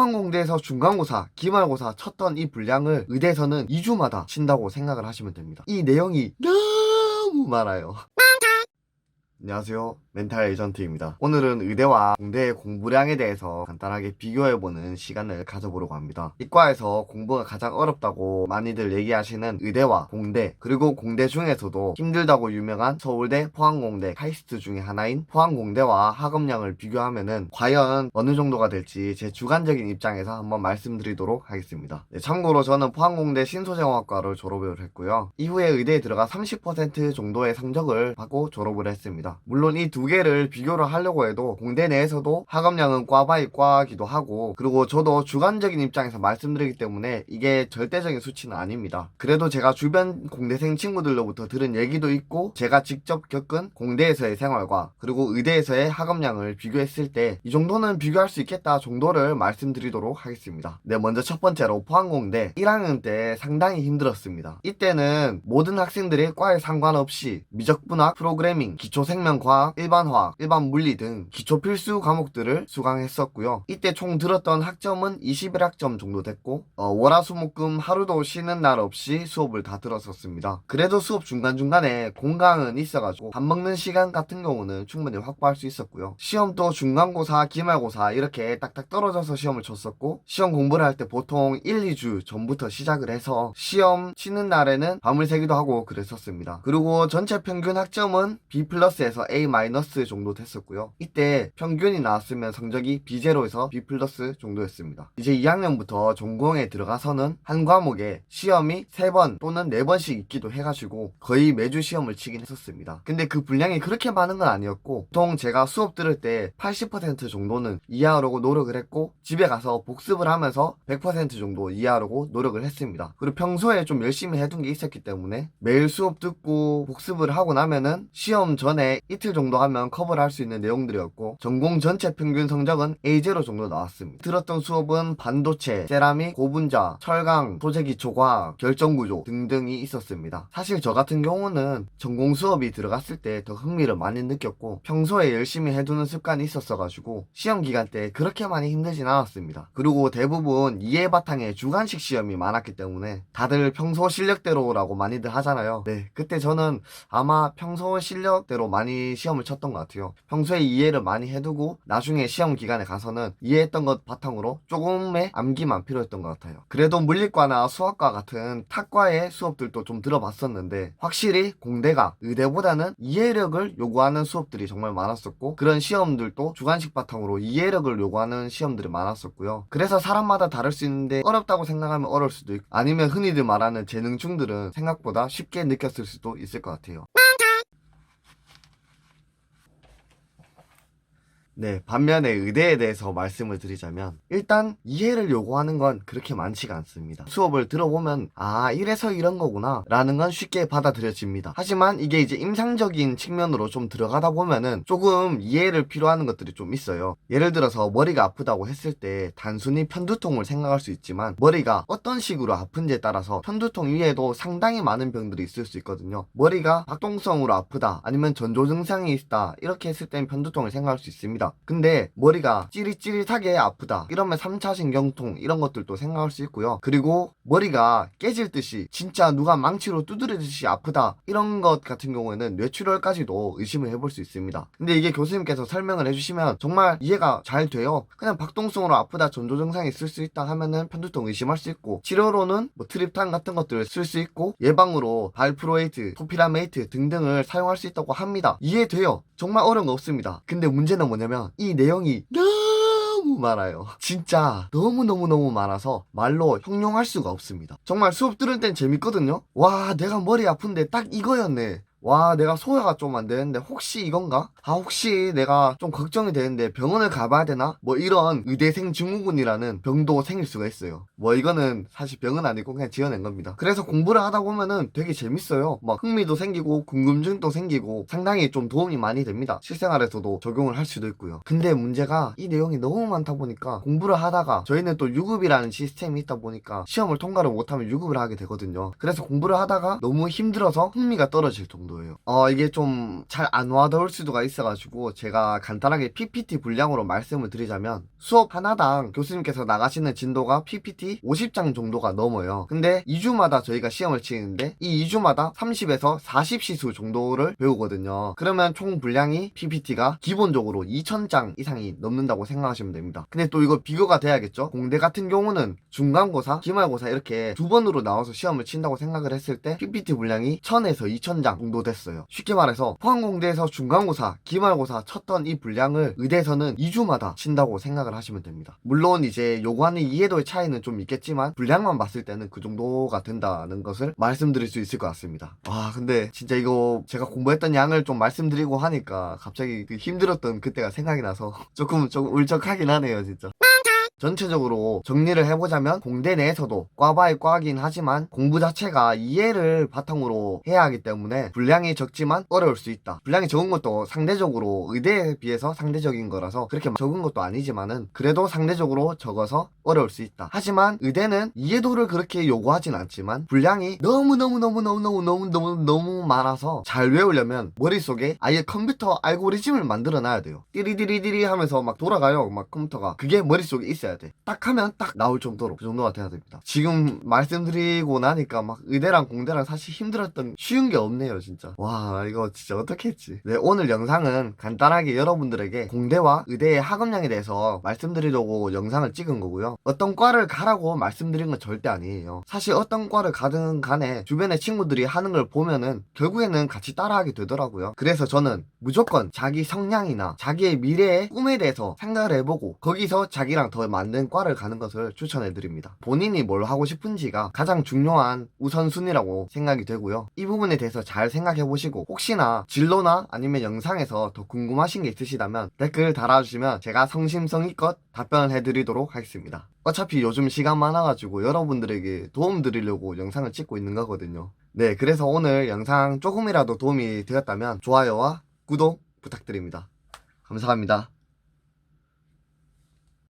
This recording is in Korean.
포항공대에서 중간고사, 기말고사 쳤던 이 분량을 의대에서는 2주마다 친다고 생각을 하시면 됩니다. 이 내용이 너무 많아요. 안녕하세요, 멘탈 에이전트입니다. 오늘은 의대와 공대의 공부량에 대해서 간단하게 비교해보는 시간을 가져보려고 합니다. 이과에서 공부가 가장 어렵다고 많이들 얘기하시는 의대와 공대, 그리고 공대 중에서도 힘들다고 유명한 서울대, 포항공대, 카이스트 중에 하나인 포항공대와 학업량을 비교하면은 과연 어느 정도가 될지 제 주관적인 입장에서 한번 말씀드리도록 하겠습니다. 참고로 저는 포항공대 신소재공학과를 졸업을 했고요. 이후에 의대에 들어가 30% 정도의 성적을 받고 졸업을 했습니다. 물론 이 두 개를 비교를 하려고 해도 공대 내에서도 학업량은 과바이 과기도 하고, 그리고 저도 주관적인 입장에서 말씀드리기 때문에 이게 절대적인 수치는 아닙니다. 그래도 제가 주변 공대생 친구들로부터 들은 얘기도 있고, 제가 직접 겪은 공대에서의 생활과 그리고 의대에서의 학업량을 비교했을 때 이 정도는 비교할 수 있겠다 정도를 말씀드리도록 하겠습니다. 네, 먼저 첫 번째로 포항공대 1학년 때 상당히 힘들었습니다. 이때는 모든 학생들이 과에 상관없이 미적분학, 프로그래밍, 기초생명과학, 일반화학, 일반물리 등 기초 필수 과목들을 수강했었고요. 이때 총 들었던 학점은 21학점 정도 됐고, 월화수목금 하루도 쉬는 날 없이 수업을 다 들었었습니다. 그래도 수업 중간중간에 공강은 있어가지고 밥 먹는 시간 같은 경우는 충분히 확보할 수 있었고요. 시험도 중간고사, 기말고사 이렇게 딱딱 떨어져서 시험을 쳤었고, 시험 공부를 할 때 보통 1, 2주 전부터 시작을 해서 시험 치는 날에는 밤을 새기도 하고 그랬었습니다. 그리고 전체 평균 학점은 B+에서 A- 정도 됐었고요. 이때 평균이 나왔으면 성적이 B0에서 B+ 정도였습니다. 이제 2학년부터 전공에 들어가서는 한 과목에 시험이 3번 또는 4번씩 있기도 해가지고 거의 매주 시험을 치긴 했었습니다. 근데 그 분량이 그렇게 많은 건 아니었고, 보통 제가 수업 들을 때 80% 정도는 이해하려고 노력을 했고, 집에 가서 복습을 하면서 100% 정도 이해하려고 노력을 했습니다. 그리고 평소에 좀 열심히 해둔 게 있었기 때문에 매일 수업 듣고 복습을 하고 나면은 시험 전에 이틀 정도 하면 커버를 할 수 있는 내용들이었고, 전공 전체 평균 성적은 A0 정도 나왔습니다. 들었던 수업은 반도체, 세라믹, 고분자, 철강, 소재기초과학, 결정구조 등등이 있었습니다. 사실 저 같은 경우는 전공 수업이 들어갔을 때 더 흥미를 많이 느꼈고, 평소에 열심히 해두는 습관이 있었어가지고 시험 기간 때 그렇게 많이 힘들진 않았습니다. 그리고 대부분 이해 바탕에 주관식 시험이 많았기 때문에 다들 평소 실력대로라고 많이들 하잖아요. 네, 그때 저는 아마 평소 실력대로 많이 시험을 쳤던 것 같아요. 평소에 이해를 많이 해두고 나중에 시험 기간에 가서는 이해했던 것 바탕으로 조금의 암기만 필요했던 것 같아요. 그래도 물리과나 수학과 같은 탁과의 수업들도 좀 들어봤었는데, 확실히 공대가 의대보다는 이해력을 요구하는 수업들이 정말 많았었고, 그런 시험들도 주관식 바탕으로 이해력을 요구하는 시험들이 많았었고요. 그래서 사람마다 다를 수 있는데 어렵다고 생각하면 어려울 수도 있고, 아니면 흔히들 말하는 재능충들은 생각보다 쉽게 느꼈을 수도 있을 것 같아요. 네, 반면에 의대에 대해서 말씀을 드리자면, 일단 이해를 요구하는 건 그렇게 많지가 않습니다. 수업을 들어보면 이래서 이런 거구나 라는 건 쉽게 받아들여집니다. 하지만 이게 이제 임상적인 측면으로 좀 들어가다 보면은 조금 이해를 필요하는 것들이 좀 있어요. 예를 들어서 머리가 아프다고 했을 때 단순히 편두통을 생각할 수 있지만, 머리가 어떤 식으로 아픈지에 따라서 편두통 이외에도 상당히 많은 병들이 있을 수 있거든요. 머리가 박동성으로 아프다, 아니면 전조 증상이 있다, 이렇게 했을 땐 편두통을 생각할 수 있습니다. 근데 머리가 찌릿찌릿하게 아프다 이러면 3차 신경통 이런 것들도 생각할 수 있고요. 그리고 머리가 깨질 듯이 진짜 누가 망치로 두드리듯이 아프다 이런 것 같은 경우에는 뇌출혈까지도 의심을 해볼 수 있습니다. 근데 이게 교수님께서 설명을 해주시면 정말 이해가 잘 돼요. 그냥 박동성으로 아프다, 전조 증상이 있을 수 있다 하면은 편두통 의심할 수 있고, 치료로는 뭐 트립탄 같은 것들을 쓸 수 있고, 예방으로 발프로에이트, 토피라메이트 등등을 사용할 수 있다고 합니다. 이해돼요. 정말 어려운 거 없습니다. 근데 문제는 뭐냐면 이 내용이 너무 많아요. 진짜 너무너무너무 많아서 말로 형용할 수가 없습니다. 정말 수업 들을 땐 재밌거든요. 와, 내가 머리 아픈데 딱 이거였네. 와, 내가 소화가 좀 안 되는데 혹시 이건가? 혹시 내가 좀 걱정이 되는데 병원을 가봐야 되나? 뭐 이런 의대생 증후군이라는 병도 생길 수가 있어요. 뭐 이거는 사실 병은 아니고 그냥 지어낸 겁니다. 그래서 공부를 하다 보면은 되게 재밌어요. 막 흥미도 생기고 궁금증도 생기고 상당히 좀 도움이 많이 됩니다. 실생활에서도 적용을 할 수도 있고요. 근데 문제가 이 내용이 너무 많다 보니까 공부를 하다가, 저희는 또 유급이라는 시스템이 있다 보니까 시험을 통과를 못하면 유급을 하게 되거든요. 그래서 공부를 하다가 너무 힘들어서 흥미가 떨어질 정도, 정도예요. 이게 좀 잘 안 와닿을 수가 있어가지고 제가 간단하게 PPT 분량으로 말씀을 드리자면 수업 하나당 교수님께서 나가시는 진도가 PPT 50장 정도가 넘어요. 근데 2주마다 저희가 시험을 치는데 이 2주마다 30에서 40시수 정도를 배우거든요. 그러면 총 분량이 PPT가 기본적으로 2000장 이상이 넘는다고 생각하시면 됩니다. 근데 또 이거 비교가 돼야겠죠? 공대 같은 경우는 중간고사, 기말고사 이렇게 두 번으로 나와서 시험을 친다고 생각을 했을 때 PPT 분량이 1000에서 2000장 정도 됐어요. 쉽게 말해서 포항공대에서 중간고사, 기말고사 쳤던 이 분량을 의대에서는 2주마다 친다고 생각을 하시면 됩니다. 물론 이제 요구하는 이해도의 차이는 좀 있겠지만 분량만 봤을 때는 그 정도가 된다는 것을 말씀드릴 수 있을 것 같습니다. 와, 근데 진짜 이거 제가 공부했던 양을 좀 말씀드리고 하니까 갑자기 그 힘들었던 그때가 생각이 나서 조금 울적하긴 하네요, 진짜. 전체적으로 정리를 해보자면 공대 내에서도 과 바이 과긴 하지만 공부 자체가 이해를 바탕으로 해야 하기 때문에 분량이 적지만 어려울 수 있다. 분량이 적은 것도 상대적으로 의대에 비해서 상대적인 거라서 그렇게 적은 것도 아니지만은 그래도 상대적으로 적어서 어려울 수 있다. 하지만 의대는 이해도를 그렇게 요구하진 않지만 분량이 너무 많아서 잘 외우려면 머릿속에 아예 컴퓨터 알고리즘을 만들어 놔야 돼요. 띠리디리디리 하면서 막 돌아가요. 막 컴퓨터가. 그게 머릿속에 있어야 돼. 딱 하면 딱 나올 정도로 그 정도가 돼야 됩니다. 지금 말씀드리고 나니까 막 의대랑 공대랑 사실 힘들었던 쉬운 게 없네요, 진짜. 와, 이거 진짜 어떻게 했지? 네, 오늘 영상은 간단하게 여러분들에게 공대와 의대의 학업량에 대해서 말씀드리려고 영상을 찍은 거고요. 어떤 과를 가라고 말씀드린 건 절대 아니에요. 사실 어떤 과를 가든 간에 주변의 친구들이 하는 걸 보면은 결국에는 같이 따라하게 되더라고요. 그래서 저는 무조건 자기 성향이나 자기의 미래의 꿈에 대해서 생각을 해보고 거기서 자기랑 더 맞는 과를 가는 것을 추천해드립니다. 본인이 뭘 하고 싶은지가 가장 중요한 우선순위라고 생각이 되고요. 이 부분에 대해서 잘 생각해보시고 혹시나 진로나 아니면 영상에서 더 궁금하신 게 있으시다면 댓글 달아주시면 제가 성심성의껏 답변을 해드리도록 하겠습니다. 어차피 요즘 시간 많아가지고 여러분들에게 도움 드리려고 영상을 찍고 있는 거거든요. 네, 그래서 오늘 영상 조금이라도 도움이 되었다면 좋아요와 구독 부탁드립니다. 감사합니다.